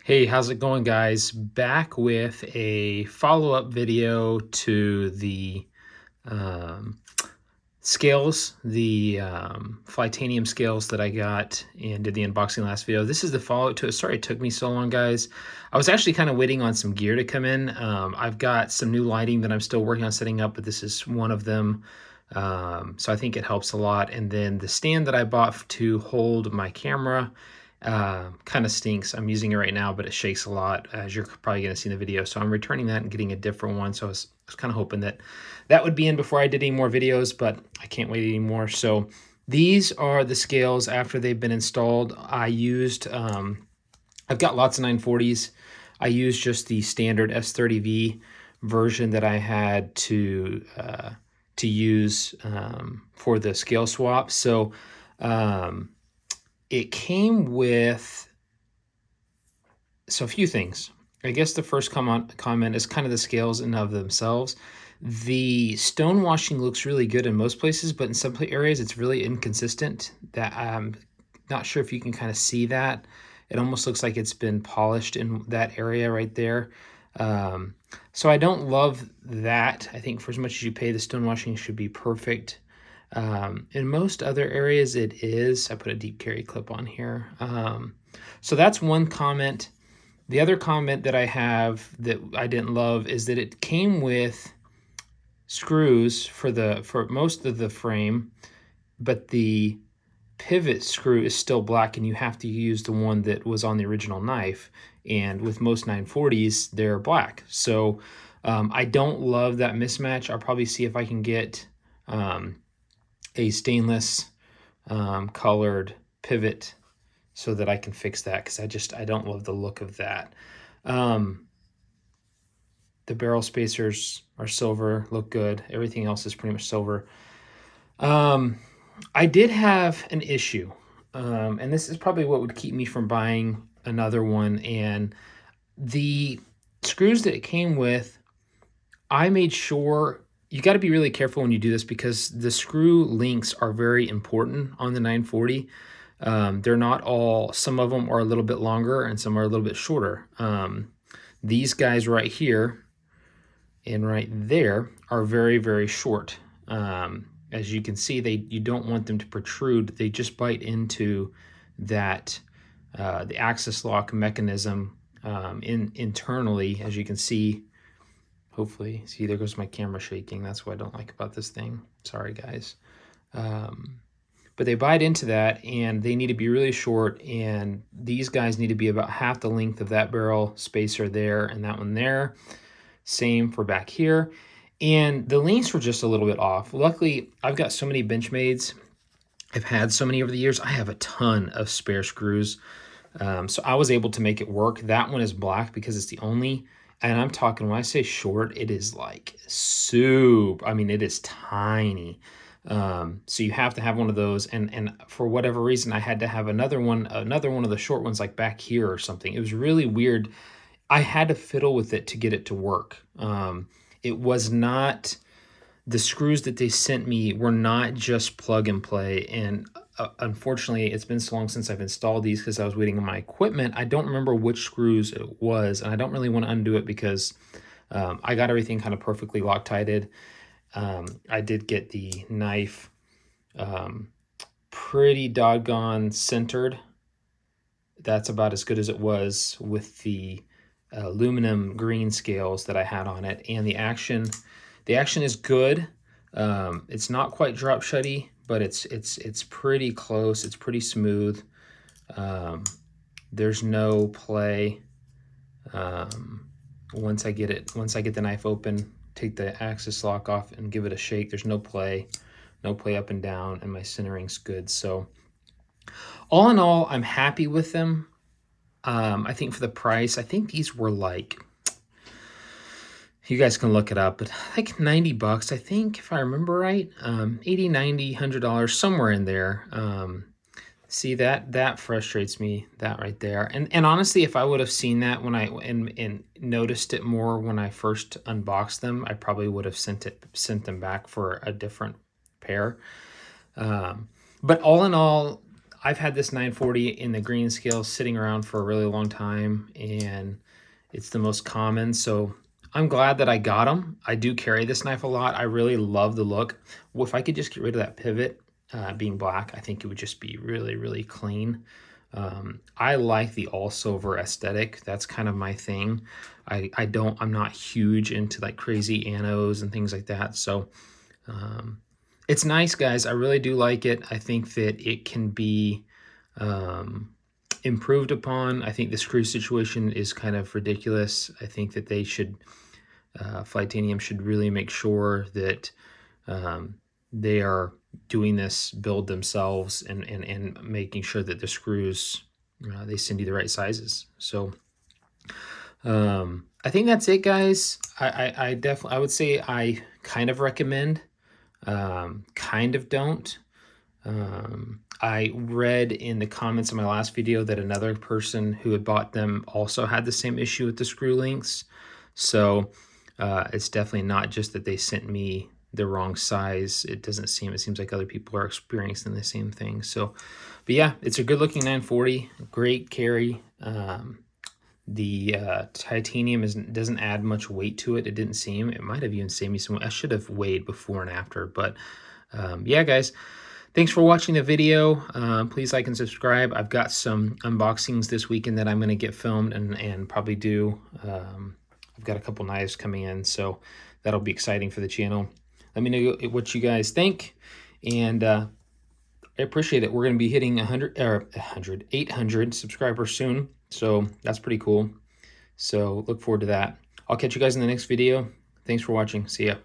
Hey, how's it going, guys? Back with a follow-up video to the um, scales, the Flytanium scales that I got and did the unboxing last video. This is the follow-up to it. Sorry it took me so long, guys. I was actually kind of waiting on some gear to come in. I've got some new lighting that I'm still working on setting up, but this is one of them. So I think it helps a lot. And then the stand that I bought to hold my camera kind of stinks. I'm using it right now, but it shakes a lot, as you're probably going to see in the video. So I'm returning that and getting a different one. So I was kind of hoping that that would be in before I did any more videos, but I can't wait anymore. So these are the scales after they've been installed. I used, I've got lots of 940s. I used just the standard S30V version that I had to use for the scale swap. So it came with, so a few things. I guess the first comment is kind of the scales in of themselves. The stone washing looks really good in most places, but in some areas it's really inconsistent. That I'm not sure if you can kind of see that. It almost looks like it's been polished in that area right there. So I don't love that. I think for as much as you pay, the stone washing should be perfect. In most other areas it is. I put a deep carry clip on here. So that's one comment. The other comment that I have that I didn't love is that it came with screws for most of the frame, but the pivot screw is still black and you have to use the one that was on the original knife. And with most 940s, they're black. So I don't love that mismatch. I'll probably see if I can get a stainless colored pivot so that I can fix that, because I don't love the look of that. The barrel spacers are silver, look good. Everything else is pretty much silver. I did have an issue, and this is probably what would keep me from buying another one. And the screws that it came with, I made sure, you got to be really careful when you do this because the screw links are very important on the 940. They're not all, some of them are a little bit longer and some are a little bit shorter. These guys right here and right there are very, very short. As you can see, you don't want them to protrude. They just bite into that, the axis lock mechanism internally, as you can see. Hopefully, see, there goes my camera shaking. That's what I don't like about this thing. Sorry, guys. But they bite into that, and they need to be really short, and these guys need to be about half the length of that barrel spacer there and that one there. Same for back here. And the lengths were just a little bit off. Luckily, I've got so many Benchmades. I've had so many over the years. I have a ton of spare screws. So I was able to make it work. That one is black because it's the only, and I'm talking, when I say short, it is like super, I mean, it is tiny. So you have to have one of those, and for whatever reason, I had to have another one of the short ones, like back here or something. It was really weird. I had to fiddle with it to get it to work. It was not, the screws that they sent me were not just plug and play. And unfortunately, it's been so long since I've installed these because I was waiting on my equipment. I don't remember which screws it was, and I don't really want to undo it because I got everything kind of perfectly Loctited. I did get the knife pretty doggone centered. That's about as good as it was with the aluminum green scales that I had on it. And the action is good. It's not quite drop shutty, but it's pretty close. It's pretty smooth. There's no play. Once I get the knife open, take the axis lock off and give it a shake, there's no play up and down, and my centering's good. So all in all, I'm happy with them. I think for the price, I think these were like, you guys can look it up, but like 90 bucks, I think, if I remember right. 80, 90, $100, somewhere in there. See, that frustrates me, that right there. And honestly, if I would have seen that when and noticed it more when I first unboxed them, I probably would have sent them back for a different pair. But all in all, I've had this 940 in the green scale sitting around for a really long time, and it's the most common. So I'm glad that I got them. I do carry this knife a lot. I really love the look. Well, if I could just get rid of that pivot being black, I think it would just be really, really clean. I like the all silver aesthetic. That's kind of my thing. I'm not huge into like crazy anos and things like that. So it's nice, guys. I really do like it. I think that it can be improved upon. I think the screw situation is kind of ridiculous. I think that they should, Flytanium should really make sure that they are doing this build themselves and making sure that the screws, they send you the right sizes. So I think that's it, guys. I definitely, I would say I kind of recommend, kind of don't. I read in the comments of my last video that another person who had bought them also had the same issue with the screw lengths. So it's definitely not just that they sent me the wrong size. It seems like other people are experiencing the same thing. So, but yeah, it's a good looking 940, great carry. The titanium doesn't add much weight to it. It didn't seem. It might have even saved me some. I should have weighed before and after. But yeah, guys, thanks for watching the video. Please like and subscribe. I've got some unboxings this weekend that I'm going to get filmed and probably do. I've got a couple knives coming in, so that'll be exciting for the channel. Let me know what you guys think, and I appreciate it. We're going to be hitting 800 subscribers soon, so that's pretty cool. So look forward to that. I'll catch you guys in the next video. Thanks for watching. See ya.